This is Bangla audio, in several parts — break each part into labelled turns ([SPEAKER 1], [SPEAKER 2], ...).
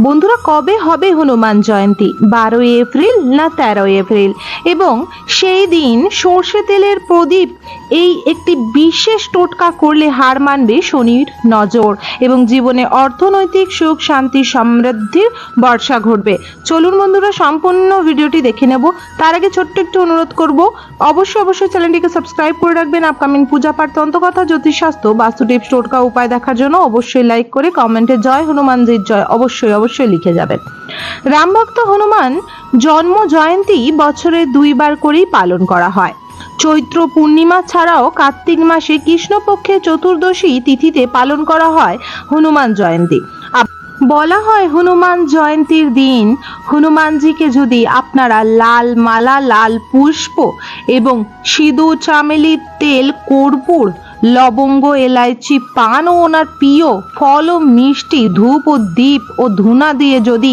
[SPEAKER 1] বন্ধুরা, কবে হবে হনুমান জয়ন্তী? 12ই এপ্রিল না 13ই এপ্রিল? এবং সেই দিন সর্ষে তেলের প্রদীপ এই একটি বিশেষ টোটকা করলে হার মানবে শনির নজর এবং জীবনে অর্থনৈতিক সুখ শান্তি সমৃদ্ধির বর্ষা ঘটবে। চলুন বন্ধুরা, সম্পূর্ণ ভিডিওটি দেখে নেব। তার আগে ছোট্ট একটু অনুরোধ করব, অবশ্যই চ্যানেলটিকে সাবস্ক্রাইব করে রাখবেন। আপকামিং পূজা পাঠ, তন্ত্রকথা, জ্যোতিষশাস্ত্র, বাস্তু টিপস, টোটকা উপায় দেখার জন্য অবশ্যই লাইক করে কমেন্টে জয় হনুমানজির জয় অবশ্যই লিখে যাবেন। রামভক্ত হনুমান জন্ম জয়ন্তী বছরে 2বার করেই পালন করা হয়। চৈত্র পূর্ণিমা ছাড়াও কার্তিক মাসে কৃষ্ণপক্ষে চতুর্দশী তিথিতে পালন করা হয় হনুমান জয়ন্তী। বলা হয় হনুমান জয়ন্তীর দিন হনুমানজিকে যদি আপনারা লাল মালা, লাল পুষ্প এবং সিঁদুর, চামেলির তেল, কর্পূর, লবঙ্গ, এলাইচি, পান ও ওনার প্রিয় ফল ও মিষ্টি, ধূপ ও দীপ ও ধূনা দিয়ে যদি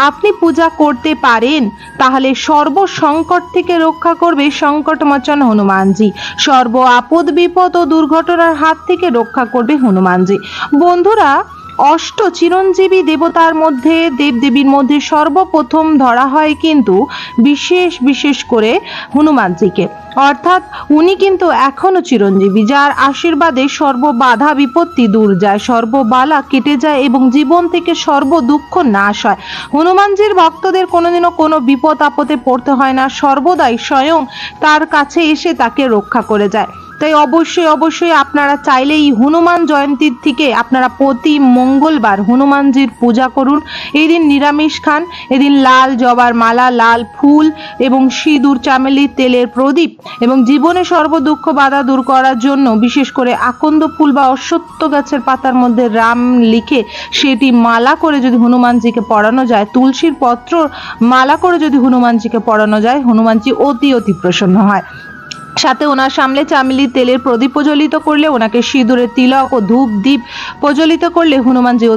[SPEAKER 1] আপনি পূজা করতে পারেন, তাহলে সর্ব সংকট থেকে রক্ষা করবে সংকটমোচন হনুমানজি। সর্ব আপদ বিপদ ও দুর্ঘটনার হাত থেকে রক্ষা করবে হনুমানজি। বন্ধুরা, অষ্ট চিরঞ্জীবী দেবতার মধ্যে, দেবদেবীর মধ্যে সর্বপ্রথম ধরা হয় কিন্তু বিশেষ করে হনুমানজিকে। অর্থাৎ উনি কিন্তু এখনো চিরঞ্জীবী, যার আশীর্বাদে সর্ব বাধা বিপত্তি দূর যায়, সর্ববালা কেটে যায় এবং জীবন থেকে সর্ব দুঃখ নাশ হয়। হনুমানজির ভক্তদের কোনোদিনও কোনো বিপদ আপদে পড়তে হয় না, সর্বদাই স্বয়ং তার কাছে এসে তাকে রক্ষা করে যায়। তাই অবশ্যই আপনারা চাইলে এই হনুমান জয়ন্তীর থেকে আপনারা প্রতি মঙ্গলবার হনুমানজির পূজা করুন। এই দিন নিরামিষ খান। এদিন লাল জবার মালা, লাল ফুল এবং সিঁদুর, চামেলির তেলের প্রদীপ এবং জীবনে সর্বদুঃখ বাধা দূর করার জন্য বিশেষ করে আকন্দ ফুল বা অশ্বত্থ গাছের পাতার মধ্যে রাম লিখে সেটি মালা করে যদি হনুমানজিকে পরানো যায়, তুলসীর পত্র মালা করে যদি হনুমানজিকে পরানো যায়, হনুমানজি অতি প্রসন্ন হয়। সাথে ওনার সামনে চামেলির তেলের প্রদীপ প্রজ্বলিত করলে, ওনাকে সিঁদুরের তিলক ও ধূপ দীপ প্রজ্বলিত করলে হনুমানজি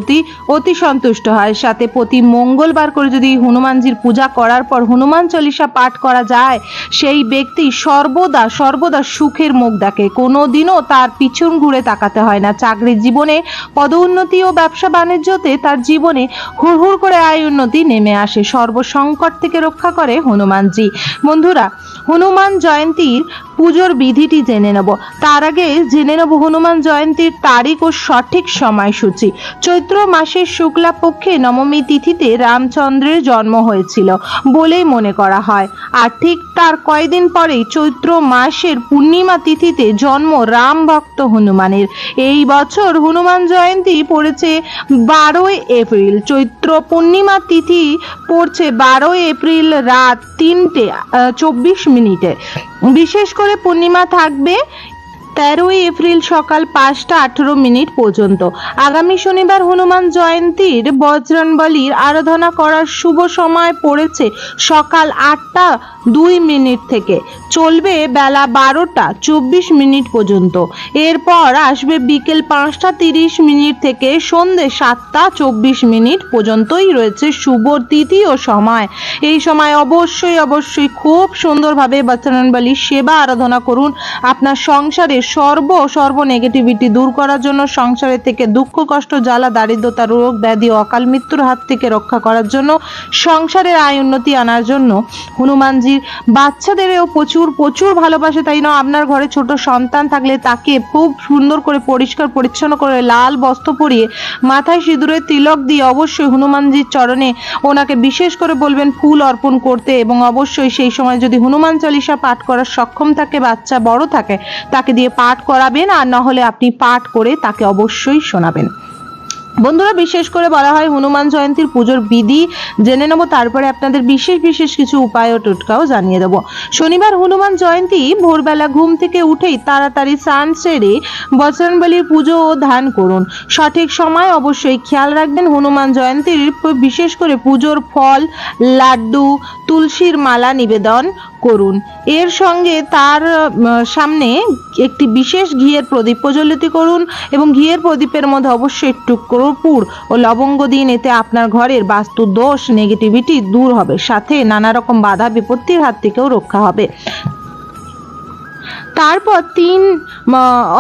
[SPEAKER 1] অতি সন্তুষ্ট হয়। সাথে প্রতি মঙ্গলবার করে যদি হনুমানজির পূজা করার পর হনুমান চল্লিশা পাঠ করা যায়, সেই ব্যক্তি সর্বদা সুখের মুখ দেখে, কোনোদিনও তার পিছন ঘুরে তাকাতে হয় না। চাকরির জীবনে পদোন্নতি ও ব্যবসা বাণিজ্যতে তার জীবনে হুড় করে আয় উন্নতি নেমে আসে। সর্বসংকট থেকে রক্ষা করে হনুমানজি। বন্ধুরা, হনুমান জয়ন্তীর পুজোর বিধিটি জেনে নেব। তার আগে জেনে নেব হনুমান জয়ন্তীর তারিখ ও সঠিক সময়সূচি। চৈত্র মাসের শুক্লা পক্ষে নবমী তিথিতে রামচন্দ্রের জন্ম হয়েছিল বলেই মনে করা হয়। আর ঠিক তার কয়েকদিন পরেই চৈত্র মাসের পূর্ণিমা তিথিতে জন্ম রাম ভক্ত হনুমানের। এই বছর হনুমান জয়ন্তী পড়েছে 12ই এপ্রিল। চৈত্র পূর্ণিমা তিথি পড়ছে 12ই এপ্রিল রাত 3:24। বিশেষ করে পূর্ণিমা থাকবে 13ই এপ্রিল সকাল 5:18 পর্যন্ত। আগামী শনিবার হনুমান জয়ন্তীর বজরংবলীর আরাধনা করার শুভ সময় পড়েছে সকাল 8:02 থেকে, চলবে বেলা 12:24 পর্যন্ত। এরপর আসবে বিকেল 5:30 থেকে সন্ধ্যে 7:24 পর্যন্তই রয়েছে শুভ তিথি ও সময়। এই সময় অবশ্যই খুব সুন্দরভাবে বজরংবলীর সেবা আরাধনা করুন। আপনার সংসারে সর্ব নেগেটিভিটি দূর করার জন্য, সংসারের থেকে দুঃখ কষ্ট জ্বালা দারিদ্রতা, রোগ ব্যাধি, অকাল মৃত্যুর হাত থেকে রক্ষা করার জন্য, সংসারের আয় উন্নতি আনার জন্য হনুমানজির বাচ্চাদেরও প্রচুর ভালোবাসে। তাই না, আপনার ঘরে ছোট সন্তান থাকলে তাকে খুব সুন্দর করে পরিষ্কার পরিচ্ছন্ন করে লাল বস্ত্র পরিয়ে মাথায় সিঁদুরের তিলক দিয়ে অবশ্যই হনুমানজির চরণে ওনাকে বিশেষ করে বলবেন ফুল অর্পণ করতে। এবং অবশ্যই সেই সময় যদি হনুমান চালিসা পাঠ করার সক্ষম থাকে, বাচ্চা বড় থাকে, তাকে দিয়ে পাঠ করাবেন, আর না হলে আপনি পাঠ করে তাকে অবশ্যই শোনাবেন। বন্ধুরা, বিশেষ করে বলা হয় হনুমান জয়ন্তীর পুজোর বিধি জেনে নেব, তারপরে আপনাদের বিশেষ কিছু উপায় ও টোটকাও জানিয়ে দেব। শনিবার হনুমান জয়ন্তী ভোরবেলা ঘুম থেকে উঠেই তাড়াতাড়ি স্নান সেরে বজরংবলীর পুজো ও ধ্যান করুন। সঠিক সময় অবশ্যই খেয়াল রাখবেন। হনুমান জয়ন্তীর বিশেষ করে পুজোর ফল, লাড্ডু, তুলসীর মালা নিবেদন করুন। এর সঙ্গে তার সামনে একটি বিশেষ ঘিয়ের প্রদীপ প্রজ্বলিত করুন এবং ঘিয়ের প্রদীপের মধ্যে অবশ্যই একটু কর্পূর ও লবঙ্গ দিন। এতে আপনার ঘরের বাস্তু দোষ, নেগেটিভিটি দূর হবে, সাথে নানা রকম বাধা বিপত্তির হাত থেকেও রক্ষা হবে। তারপর 3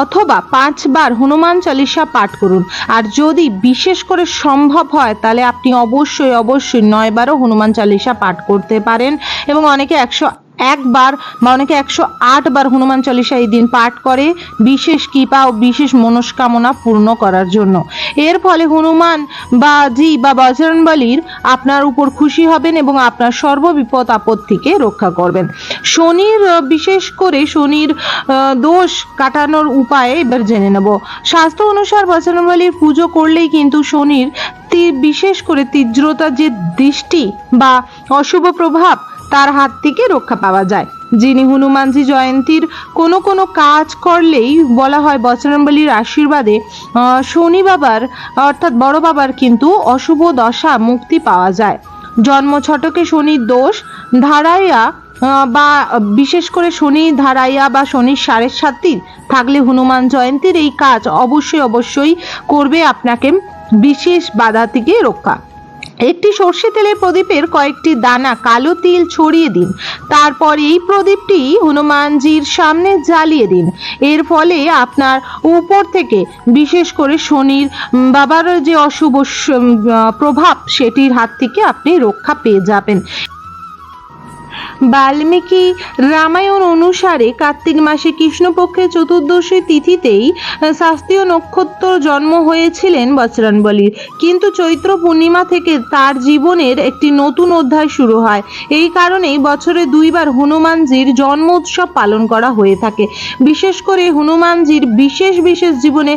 [SPEAKER 1] অথবা 5 বার হনুমান চালিসা পাঠ করুন। আর যদি বিশেষ করে সম্ভব হয় তাহলে আপনি অবশ্যই 9 বারও হনুমান চালিসা পাঠ করতে পারেন। এবং অনেকে 101 বার বা অনেকে 108 বার হনুমান চালিসা এই দিন পাঠ করে বিশেষ কৃপা ও বিশেষ মনস্কামনা পূর্ণ করার জন্য। এর ফলে হনুমান বা বজরংবলীর আপনার উপর খুশি হবেন এবং আপনার সর্ববিপদ আপদ থেকে রক্ষা করবেন। শনির বিশেষ করে শনির দোষ কাটানোর উপায় এবার জেনে নেব। শাস্ত্র অনুসার বজরংবলীর পুজো করলেই কিন্তু শনির বিশেষ করে তীব্রতা যে দৃষ্টি বা অশুভ প্রভাব তার হাত থেকে রক্ষা পাওয়া যায়। যিনি হনুমানজি জয়ন্তীর কোনো কাজ করলেই বলা হয় বজরংবলীর আশীর্বাদে শনি বাবার অর্থাৎ বড় বাবার কিন্তু অশুভ দশা মুক্তি পাওয়া যায়। জন্ম ছটকে শনির দোষ ধারাইয়া বা বিশেষ করে শনি ধারাইয়া বা শনির 7.5 থাকলে হনুমান জয়ন্তীর এই কাজ অবশ্যই করবে আপনাকে বিশেষ বাধা থেকে রক্ষা। একটি সর্ষে তেলের প্রদীপের কয়েকটি দানা কালো তিল ছড়িয়ে দিন। তারপর এই প্রদীপটি হনুমানজির সামনে জ্বালিয়ে দিন। এর ফলে আপনার উপর থেকে বিশেষ করে শনির বাবার যে অশুভ প্রভাব সেটির হাত থেকে আপনি রক্ষা পেয়ে যাবেন। বাল্মীকি রামায়ণ অনুসারে কার্তিক মাসে কৃষ্ণপক্ষের চতুর্দশী তিথিতেই শাস্ত্রীয় নক্ষত্র জন্ম হয়েছিলেন বজরংবলীর। কিন্তু চৈত্র পূর্ণিমা থেকে তার জীবনের একটি নতুন অধ্যায় শুরু হয়। এই কারণেই বছরে 2 বার হনুমানজির জন্ম উৎসব পালন করা হয়ে থাকে। বিশেষ করে হনুমানজির বিশেষ জীবনে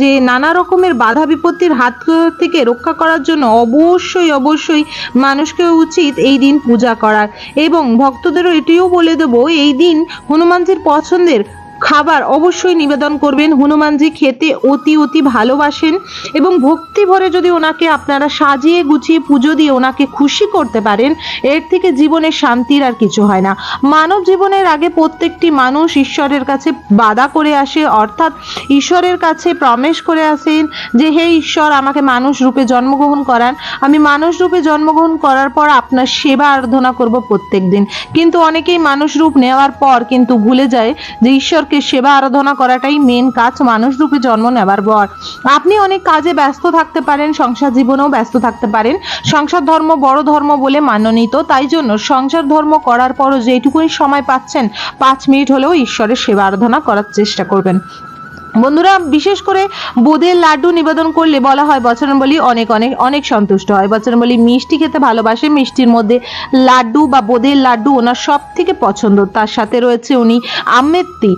[SPEAKER 1] যে নানা রকমের বাধা বিপত্তির হাত থেকে রক্ষা করার জন্য অবশ্যই মানুষকে উচিত এই দিন পূজা করার। এবং ভক্তদেরও এটিও বলে দেব এই দিন হনুমানজির পছন্দের খাবার অবশ্যই নিবেদন করবেন। হনুমানজি খেতে অতি ভালোবাসেন এবং ভক্তি ভরে যদি ওনাকে আপনারা সাজিয়ে গুছিয়ে পুজো দিয়ে ওনাকে খুশি করতে পারেন, এর থেকে জীবনের শান্তির আর কিছু হয় না। মানব জীবনের আগে প্রত্যেকটি মানুষ ঈশ্বরের কাছে বাধা করে আসে, অর্থাৎ ঈশ্বরের কাছে প্রমিস করে আসেন যে হে ঈশ্বর আমাকে মানুষ রূপে জন্মগ্রহণ করান, আমি মানুষ রূপে জন্মগ্রহণ করার পর আপনার সেবা আরাধনা করব প্রত্যেক দিন। কিন্তু অনেকেই মানুষ রূপ নেওয়ার পর কিন্তু ভুলে যায় যে ঈশ্বরকে সেবা আরাধনা করাটাই মেন কাজ মানুষ রূপে জন্ম নেবার পর। আপনি অনেক কাজে ব্যস্ত থাকতে পারেন, সংসার জীবনেও ব্যস্ত থাকতে পারেন। সংসার ধর্ম বড় ধর্ম বলে মান্যনীত, তাই জন্য সংসার ধর্ম করার পরও যেটুকুনি সময় পাচ্ছেন 5 মিনিট হলেও ঈশ্বরের সেবা আরাধনা করার চেষ্টা করবেন। বন্ধুরা, বিশেষ করে বোঁদের লাড্ডু নিবেদন করলে বলা হয় বজরংবলী অনেক সন্তুষ্ট হয়। বজরংবলী মিষ্টি খেতে ভালোবাসে, মিষ্টির মধ্যে লাড্ডু বা বোঁদের লাড্ডু ওনার সব থেকে পছন্দ। তার সাথে রয়েছে উনি আমেত্তি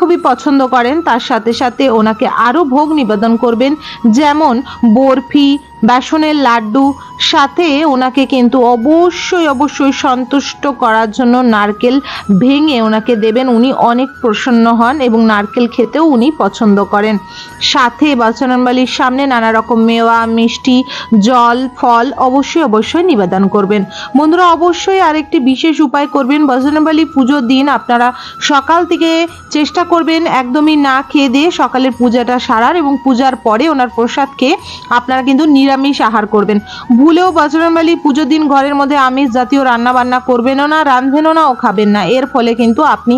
[SPEAKER 1] খুবই পছন্দ করেন। তার সাথে ওনাকে আরও ভোগ নিবেদন করবেন, যেমন বরফি, বেসনের লাড্ডু, সাথে ওনাকে কিন্তু অবশ্যই সন্তুষ্ট করার জন্য নারকেল ভেঙে ওনাকে দেবেন। উনি অনেক প্রসন্ন হন এবং নারকেল খেতেও উনি পছন্দ করেন। সাথে বজরংবলীর সামনে নানা রকম মেওয়া, মিষ্টি, জল, ফল অবশ্যই নিবেদন করবেন। বন্ধুরা, অবশ্যই আরেকটি বিশেষ উপায় করবেন। বজরংবলী পুজোর দিন আপনারা সকাল থেকে চেষ্টা করবেন একদমই না খেয়ে দিয়ে সকালের পূজাটা সারার এবং পূজার পরে ওনার প্রসাদ খেয়ে আপনারা কিন্তু নিরামিষ আহার করবেন। ভুলেও বজরংবলী পুজোর দিন ঘরের মধ্যে আমিষ জাতীয় রান্না বান্না করবেনও না, রাঁধবেনও না ও খাবেন না। এর ফলে কিন্তু আপনি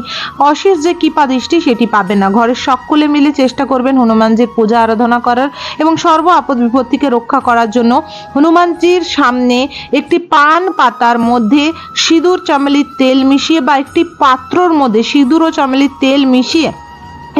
[SPEAKER 1] অশেষ যে কৃপা দৃষ্টি সেটি পাবেন না। ঘরের সকলে মিলে চেষ্টা করবেন হনুমানজির পূজা আরাধনা করার এবং সর্ব আপদ বিপত্তিকে রক্ষা করার জন্য। হনুমানজির সামনে একটি পান পাতার মধ্যে সিঁদুর চামেলির তেল মিশিয়ে বা একটি পাত্রর মধ্যে সিঁদুর ও চামেলির তেল মিশিয়ে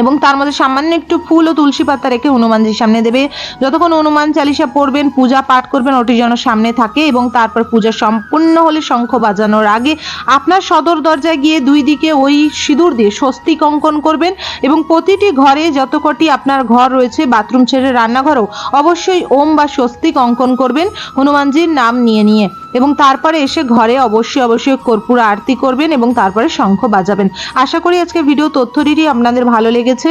[SPEAKER 1] এবং তার মধ্যে সামান্য একটু ফুল ও তুলসী পাতা রেখে হনুমানজির সামনে দেবে। যতক্ষণ হনুমান চালিসা পড়বেন, পূজা পাঠ করবেন, ওটি যেন সামনে থাকে। এবং তারপর পূজা সম্পূর্ণ হলে শঙ্খ বাজানোর আগে আপনার সদর দরজায় গিয়ে 2 দিকে ওই সিঁদুর দিয়ে স্বস্তিক অঙ্কন করবেন এবং প্রতিটি ঘরে যত কটি আপনার ঘর রয়েছে, বাথরুম ছেড়ে রান্নাঘরেও অবশ্যই ওম বা স্বস্তিক অঙ্কন করবেন হনুমানজির নাম নিয়ে এবং তারপরে এসে ঘরে অবশ্যই কর্পূর আরতি করবেন এবং তারপরে শঙ্খ বাজাবেন। আশা করি আজকে ভিডিও তথ্যটি আপনাদের ভালো লেগেছে।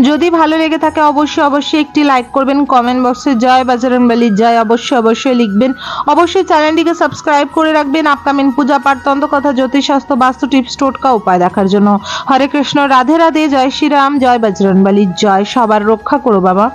[SPEAKER 1] যদি ভালো লেগে থাকে অবশ্যই একটি লাইক করবেন, কমেন্ট বক্সে জয় বজরংবলী জয় অবশ্যই লিখবেন। অবশ্যই চ্যানেলটিকে সাবস্ক্রাইব করে রাখবেন আপকামিং পূজা পাঠ, তন্ত্রকথা, জ্যোতিষশাস্ত্র, বাস্তু টিপস, টোটকা, উপায় দেখার জন্য। হরে কৃষ্ণ, রাধে রাধে, জয় শ্রীরাম, জয় বজরংবলী জয়। সবার রক্ষা করো বাবা।